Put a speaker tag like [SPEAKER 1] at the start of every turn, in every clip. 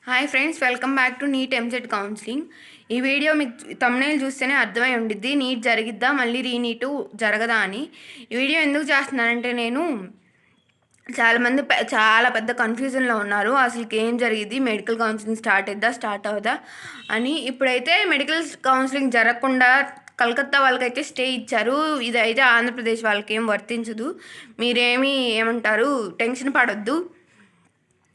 [SPEAKER 1] Hi friends, welcome back to NEET EAMCET counselling. ఈ video మీకు thumbnail చూస్తేనే అర్థమై ఉండిద్ది నీట్ జరిగిద్దా మళ్ళీ రీనీటు జరగదా అని. ఈ వీడియో ఎందుకు చేస్తున్నానంటే నేను చాలామంది చాలా పెద్ద కన్ఫ్యూజన్లో ఉన్నారు. అసలుకి ఏం జరిగింది, మెడికల్ కౌన్సిలింగ్ స్టార్ట్ అవుదా అని. ఇప్పుడైతే మెడికల్ కౌన్సిలింగ్ జరగకుండా కలకత్తా వాళ్ళకైతే స్టే ఇచ్చారు. ఇదైతే ఆంధ్రప్రదేశ్ వాళ్ళకి ఏం వర్తించదు. మీరేమీ ఏమంటారు టెన్షన్ పడొద్దు.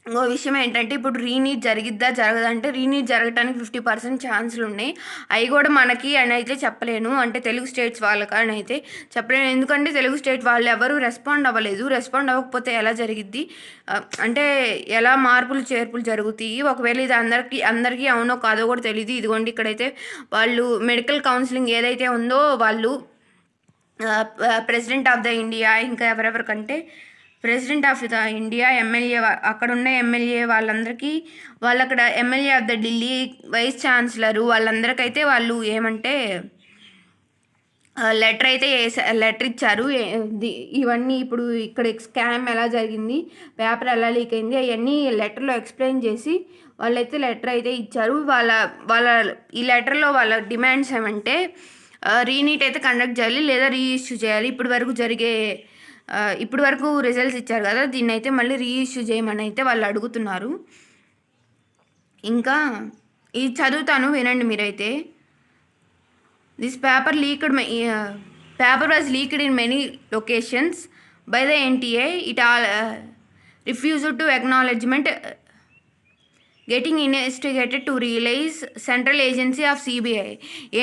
[SPEAKER 1] ఇంకో విషయం ఏంటంటే, ఇప్పుడు రీనీట్ జరిగిద్దా జరగదంటే రీనీట్ జరగటానికి 50% ఛాన్సులు ఉన్నాయి. అవి కూడా మనకి అని అయితే చెప్పలేను, అంటే తెలుగు స్టేట్స్ వాళ్ళకి అని అయితే చెప్పలేను. ఎందుకంటే తెలుగు స్టేట్ వాళ్ళు ఎవరు రెస్పాండ్ అవ్వలేదు. రెస్పాండ్ అవ్వకపోతే ఎలా జరిగిద్ది, అంటే ఎలా మార్పులు చేర్పులు జరుగుతాయి. ఒకవేళ ఇది అందరికీ అవునో కాదో కూడా తెలియదు. ఇదిగోండి ఇక్కడైతే వాళ్ళు మెడికల్ కౌన్సిలింగ్ ఏదైతే ఉందో వాళ్ళు ప్రెసిడెంట్ ఆఫ్ ద ఇండియా, ఇంకా ఎవరెవరికంటే president of the India, MLA, అక్కడ ఉన్న ఎమ్మెల్యే వాళ్ళందరికీ, అక్కడ MLA of the Delhi, vice chancellor వాళ్ళందరికైతే వాళ్ళు ఏమంటే లెటర్ ఇచ్చారు. ఇవన్నీ ఇప్పుడు ఇక్కడ స్కామ్ ఎలా జరిగింది, పేపర్ ఎలా లీక్ అయింది, అవన్నీ లెటర్లో ఎక్స్ప్లెయిన్ చేసి వాళ్ళైతే లెటర్ అయితే ఇచ్చారు. వాళ్ళ ఈ లెటర్లో వాళ్ళ డిమాండ్స్ ఏమంటే రీనీట్ అయితే కండక్ట్ చేయాలి లేదా రీఇష్యూ చేయాలి. ఇప్పుడు వరకు రిజల్ట్స్ ఇచ్చారు కదా, దీన్ని అయితే మళ్ళీ రీఇష్యూ చేయమని అయితే వాళ్ళు అడుగుతున్నారు. ఇంకా ఇది చదువుతాను, వినండి మీరైతే. This paper was leaked in many locations by the NTA. It all refused to acknowledgement getting investigated to release central agency of CBI.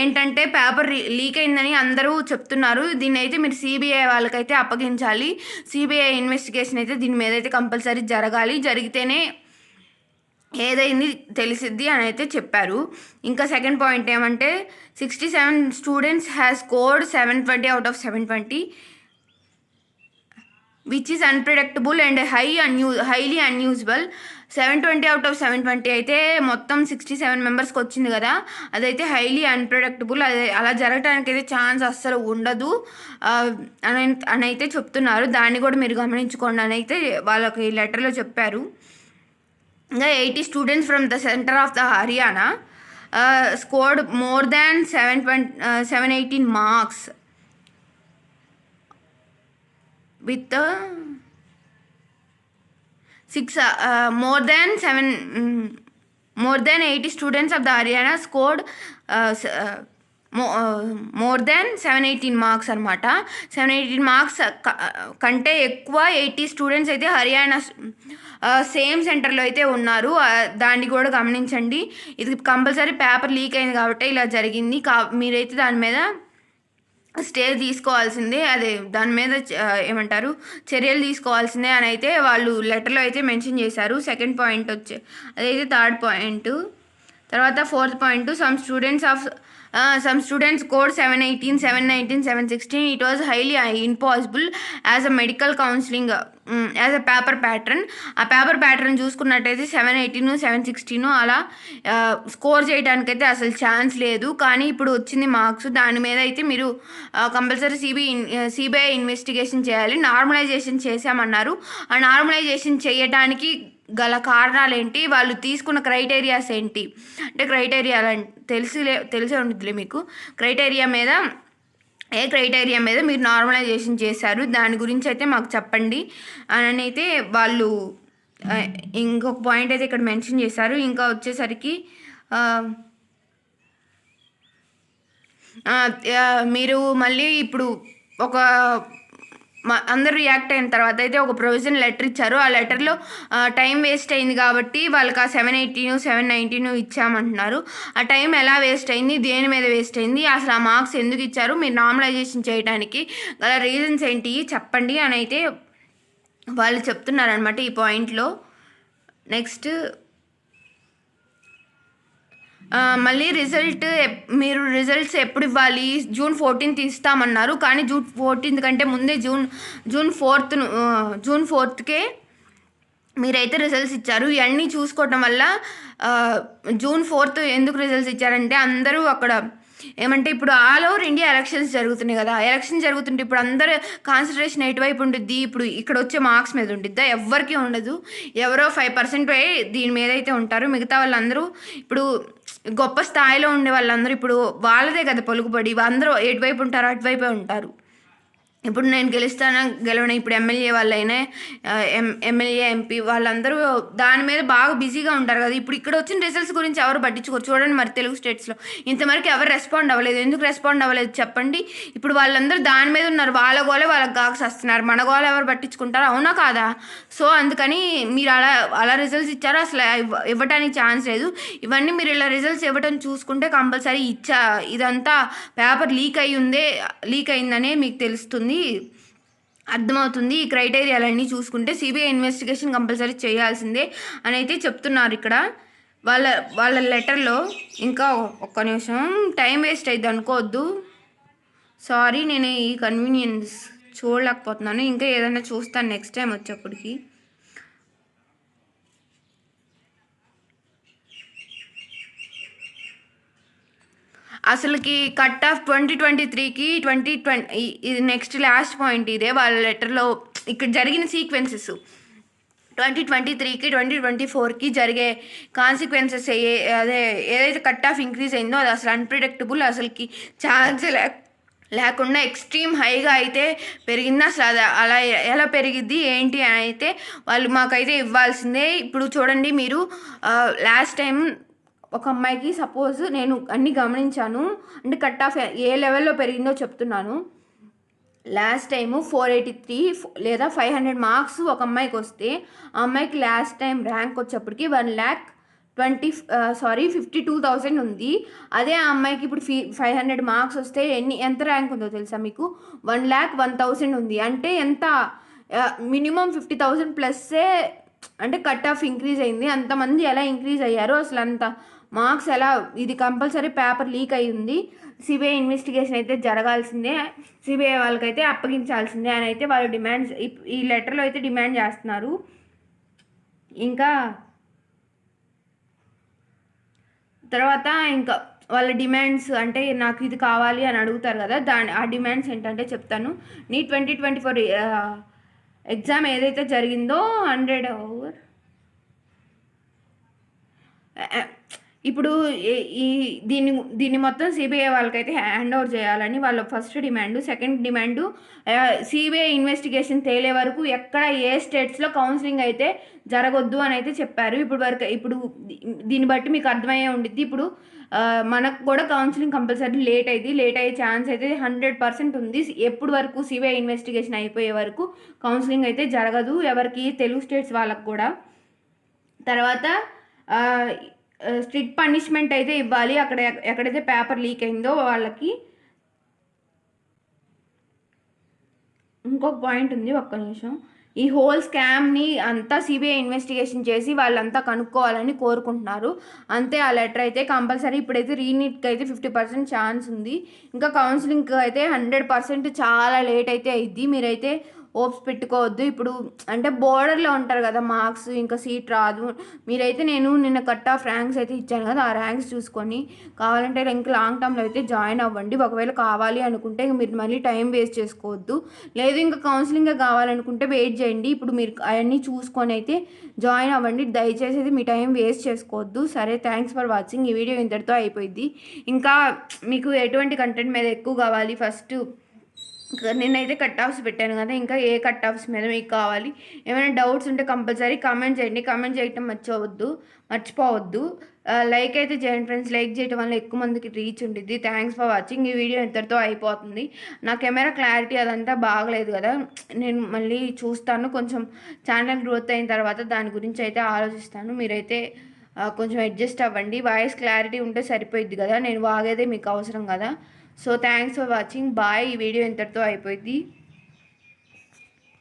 [SPEAKER 1] ఏంటంటే పేపర్ లీక్ అయిందని అందరూ చెప్తున్నారు. దీన్ని అయితే మీరు సిబిఐ వాళ్ళకైతే అప్పగించాలి. సిబిఐ ఇన్వెస్టిగేషన్ అయితే దీని మీద అయితే కంపల్సరీ జరగాలి. జరిగితేనే ఏదైంది తెలిసిద్ది అని అయితే చెప్పారు. ఇంకా సెకండ్ పాయింట్ ఏమంటే 67 students has scored 720 out of 720, which is unpredictable and highly unusable. 720 out of 720 అయితే మొత్తం 67 మెంబర్స్కి వచ్చింది కదా, అదైతే హైలీ అన్ప్రిడిక్టబుల్. అలా జరగడానికి అయితే ఛాన్స్ అస్సలు ఉండదు అని అయితే చెప్తున్నారు. దాన్ని కూడా మీరు గమనించుకోండి అని అయితే వాళ్ళకి లెటర్లో చెప్పారు. ఇంకా 80 students from the centre of the Haryana scored more than 718 marks with more than 80 students of the Haryana scored more than 718 marks అనమాట. 718 మార్క్స్ కంటే ఎక్కువ 80 స్టూడెంట్స్ అయితే హర్యానా సేమ్ సెంటర్లో అయితే ఉన్నారు. దాన్ని కూడా గమనించండి. ఇది కంపల్సరీ పేపర్ లీక్ అయింది కాబట్టి ఇలా జరిగింది. మీరైతే దాని మీద స్టే తీసుకోవాల్సిందే, దాని మీద ఏమంటారు చర్యలు తీసుకోవాల్సిందే అని అయితే వాళ్ళు లెటర్లో అయితే మెన్షన్ చేశారు. సెకండ్ పాయింట్ అదైతే థర్డ్ పాయింట్. తర్వాత fourth point, some students scored 718, 719, 716. It was highly impossible as a medical counseling as a paper pattern. ఆ పేపర్ ప్యాటర్న్ చూసుకున్నట్టయితే 718, 716 అలా స్కోర్ చేయడానికైతే అసలు ఛాన్స్ లేదు. కానీ ఇప్పుడు వచ్చింది మార్క్స్, దాని మీద అయితే మీరు కంపల్సరీ సిబిఐ ఇన్వెస్టిగేషన్ చేయాలి. నార్మలైజేషన్ చేశామన్నారు. ఆ నార్మలైజేషన్ చేయడానికి గల కారణాలు ఏంటి, వాళ్ళు తీసుకున్న క్రైటీరియాస్ ఏంటి, అంటే క్రైటీరియా తెలిసే ఉంటుందిలే మీకు. ఏ క్రైటీరియా మీద మీరు నార్మలైజేషన్ చేశారు, దాని గురించి అయితే మాకు చెప్పండి అని అయితే వాళ్ళు ఇంకొక పాయింట్ అయితే ఇక్కడ మెన్షన్ చేశారు. ఇంకా వచ్చేసరికి మీరు మళ్ళీ ఇప్పుడు అందరూ రియాక్ట్ అయిన తర్వాత అయితే ఒక ప్రొవిజన్ లెటర్ ఇచ్చారు. ఆ లెటర్లో టైం వేస్ట్ అయింది కాబట్టి వాళ్ళకి ఆ 718, 719 ఇచ్చామంటున్నారు. ఆ టైం ఎలా వేస్ట్ అయింది, దేని మీద వేస్ట్ అయింది, అసలు ఆ మార్క్స్ ఎందుకు ఇచ్చారు, మీరు నార్మలైజేషన్ చేయడానికి గల రీజన్స్ ఏంటి చెప్పండి అని అయితే వాళ్ళు చెప్తున్నారనమాట ఈ పాయింట్లో. నెక్స్ట్ మళ్ళీ మీరు రిజల్ట్స్ ఎప్పుడు ఇవ్వాలి, June 14th ఇస్తామన్నారు. కానీ June 14th కంటే ముందే జూన్ 4th మీరైతే రిజల్ట్స్ ఇచ్చారు. ఇవన్నీ చూసుకోవటం వల్ల June 4th ఎందుకు రిజల్ట్స్ ఇచ్చారంటే అందరూ అక్కడ ఏమంటే ఇప్పుడు ఆల్ ఓవర్ ఇండియా ఎలక్షన్స్ జరుగుతున్నాయి కదా, ఎలక్షన్ జరుగుతుంటే ఇప్పుడు అందరు కాన్సన్ట్రేషన్ ఎటువైపు ఉంటుంది, ఇప్పుడు ఇక్కడ వచ్చే మార్క్స్ మీద ఉంటుందా? ఎవ్వరికీ ఉండదు. ఎవరో 5% దీని మీద అయితే ఉంటారు. మిగతా వాళ్ళందరూ ఇప్పుడు గొప్ప స్థాయిలో ఉండే వాళ్ళందరూ ఇప్పుడు వాళ్ళదే కదా పలుకుబడి, అందరూ ఎటువైపు ఉంటారో అటువైపే ఉంటారు. ఇప్పుడు నేను గెలుస్తానా గెలవను, ఇప్పుడు ఎమ్మెల్యే వాళ్ళైనా ఎమ్మెల్యే ఎంపీ వాళ్ళందరూ దాని మీద బాగా బిజీగా ఉంటారు కదా. ఇప్పుడు ఇక్కడ వచ్చిన రిజల్ట్స్ గురించి ఎవరు పట్టించుకోరు. చూడండి మరి తెలుగు స్టేట్స్లో ఇంతవరకు ఎవరు రెస్పాండ్ అవ్వలేదు. ఎందుకు రెస్పాండ్ అవ్వలేదు చెప్పండి? ఇప్పుడు వాళ్ళందరూ దాని మీద ఉన్నారు. వాళ్ళ గోలే వాళ్ళకి గాక్స్ వస్తున్నారు. మన గోల ఎవరు పట్టించుకుంటారు? అవునా కాదా? సో అందుకని మీరు అలా అలా రిజల్ట్స్ ఇచ్చారు, అసలు ఇవ్వడానికి ఛాన్స్ లేదు. ఇవన్నీ మీరు ఇలా రిజల్ట్స్ ఇవ్వటం చూసుకుంటే కంపల్సరీ ఇదంతా పేపర్ లీక్ అయిందనే మీకు తెలుస్తుంది, అర్థమవుతుంది. ఈ క్రైటీరియాలన్నీ చూసుకుంటే సిబిఐ ఇన్వెస్టిగేషన్ కంపల్సరీ చేయాల్సిందే అని అయితే చెప్తున్నారు ఇక్కడ వాళ్ళ వాళ్ళ లెటర్లో. ఇంకా ఒక్క నిమిషం, టైం వేస్ట్ అయింది అనుకోవద్దు, సారీ. నేను ఈ కన్వీనియన్స్ చూడలేకపోతున్నాను. ఇంకా ఏదైనా చూస్తాను నెక్స్ట్ టైం వచ్చేప్పటికి. అసలుకి కట్ ఆఫ్ 2023కి 2020 ఇది నెక్స్ట్ లాస్ట్ పాయింట్ ఇదే వాళ్ళ లెటర్లో. ఇక్కడ జరిగిన సీక్వెన్సెస్ 2023కి 2024కి జరిగే కాన్సిక్వెన్సెస్ అదే ఏదైతే కట్ ఆఫ్ ఇంక్రీజ్ అయిందో అది అసలు అన్ప్రిడిక్టబుల్, అసలుకి ఛాన్స్ లేకుండా ఎక్స్ట్రీమ్ హైగా అయితే పెరిగింది. అసలు అది అలా ఎలా పెరిగిద్ది ఏంటి అని అయితే వాళ్ళు మాకైతే ఇవ్వాల్సిందే. ఇప్పుడు చూడండి మీరు, లాస్ట్ టైం ఒక అమ్మాయికి సపోజ్ నేను అన్నీ గమనించాను, అంటే కట్ ఆఫ్ ఏ లెవెల్లో పెరిగిందో చెప్తున్నాను. లాస్ట్ టైము 483 లేదా 500 మార్క్స్ ఒక అమ్మాయికి వస్తే ఆ అమ్మాయికి లాస్ట్ టైం ర్యాంక్ వచ్చేప్పటికి 1,52,000 ఉంది. అదే ఆ అమ్మాయికి ఇప్పుడు 500 మార్క్స్ వస్తే ఎంత ర్యాంక్ ఉందో తెలుసా మీకు? 1,01,000 ఉంది. అంటే ఎంత? మినిమం 50,000 ప్లస్సే అంటే కట్ ఆఫ్ ఇంక్రీజ్ అయింది. అంతమంది ఎలా ఇంక్రీజ్ అయ్యారో అసలు అంత మార్క్స్ ఎలా? ఇది కంపల్సరీ పేపర్ లీక్ అయి ఉంది. సిబిఐ ఇన్వెస్టిగేషన్ అయితే జరగాల్సిందే, సిబిఐ వాళ్ళకైతే అప్పగించాల్సిందే అని అయితే వాళ్ళు డిమాండ్స్ ఈ లెటర్లో అయితే డిమాండ్ చేస్తున్నారు. ఇంకా తర్వాత ఇంకా వాళ్ళ డిమాండ్స్ అంటే నాకు ఇది కావాలి అని అడుగుతారు కదా, ఆ డిమాండ్స్ ఏంటంటే చెప్తాను. నీ 2024 ఎగ్జామ్ ఏదైతే జరిగిందో 100 ఓవర్ ఇప్పుడు దీన్ని మొత్తం సిబిఐ వాళ్ళకైతే హ్యాండ్ ఓవర్ చేయాలని వాళ్ళ first demand. Second demand, CBI investigation తేలే వరకు ఎక్కడ ఏ స్టేట్స్లో కౌన్సిలింగ్ అయితే జరగొద్దు అని అయితే చెప్పారు. ఇప్పుడు దీన్ని బట్టి మీకు అర్థమయ్యే ఉండిద్ది. ఇప్పుడు మనకు కూడా కౌన్సిలింగ్ కంపల్సరీ లేట్ అయ్యే ఛాన్స్ అయితే 100% ఉంది. ఎప్పుడు వరకు? సిబిఐ ఇన్వెస్టిగేషన్ అయిపోయే వరకు కౌన్సిలింగ్ అయితే జరగదు ఎవరికి, తెలుగు స్టేట్స్ వాళ్ళకు కూడా. తర్వాత స్ట్రిక్ట్ పనిష్మెంట్ అయితే ఇవ్వాలి అక్కడ ఎక్కడైతే పేపర్ లీక్ అయిందో వాళ్ళకి. ఇంకొక పాయింట్ ఉంది, ఒక్క నిమిషం. ఈ హోల్ స్కామ్ని అంతా సిబిఐ ఇన్వెస్టిగేషన్ చేసి వాళ్ళంతా కనుక్కోవాలని కోరుకుంటున్నారు అంతే. ఆ లెటర్ అయితే కంపల్సరీ ఇప్పుడైతే రీనీట్కి అయితే 50% ఛాన్స్ ఉంది. ఇంకా కౌన్సిలింగ్కి అయితే 100% చాలా లేట్ అయితే అయ్యిద్ది. మీరైతే హోప్స్ పెట్టుకోవద్దు. ఇప్పుడు అంటే బోర్డర్లో ఉంటారు కదా మార్క్స్, ఇంకా సీట్ రాదు. మీరైతే నేను నిన్న కట్ ఆఫ్ ర్యాంక్స్ అయితే ఇచ్చాను కదా, ఆ ర్యాంక్స్ చూసుకొని కావాలంటే ఇంకా లాంగ్ టర్మ్లో అయితే జాయిన్ అవ్వండి. ఒకవేళ కావాలి అనుకుంటే మీరు మళ్ళీ టైం వేస్ట్ చేసుకోవద్దు. లేదు ఇంకా కౌన్సిలింగ్గా కావాలనుకుంటే వెయిట్ చేయండి. ఇప్పుడు మీరు అవన్నీ చూసుకొని అయితే జాయిన్ అవ్వండి. దయచేసి అయితే మీ టైం వేస్ట్ చేసుకోవద్దు. సరే, థ్యాంక్స్ ఫర్ వాచింగ్. ఈ వీడియో ఇంతటితో అయిపోయింది. ఇంకా మీకు ఎటువంటి కంటెంట్ మీద ఎక్కువ కావాలి? ఫస్ట్ నేనైతే కట్ ఆఫ్స్ పెట్టాను కదా, ఇంకా ఏ కట్ ఆఫ్స్ మీద మీకు కావాలి? ఏమైనా డౌట్స్ ఉంటే కంపల్సరీ కామెంట్ చేయండి. కామెంట్ చేయటం మర్చిపోవద్దు. లైక్ అయితే చేయండి ఫ్రెండ్స్. లైక్ చేయడం వల్ల ఎక్కువ మందికి రీచ్ ఉంటుంది. Thanks for watching. ఈ వీడియో ఇంతటితో అయిపోతుంది. నా కెమెరా క్లారిటీ అదంతా బాగలేదు కదా, నేను మళ్ళీ చూస్తాను. కొంచెం ఛానల్ గ్రోత్ అయిన తర్వాత దాని గురించి అయితే ఆలోచిస్తాను. మీరైతే కొంచెం అడ్జస్ట్ అవ్వండి. వాయిస్ క్లారిటీ ఉంటే సరిపోయిద్ది కదా, నేను వాగేదే మీకు అవసరం కదా. So thanks for watching. Bye. ఈ వీడియో ఇంతటితో అయిపోయింది.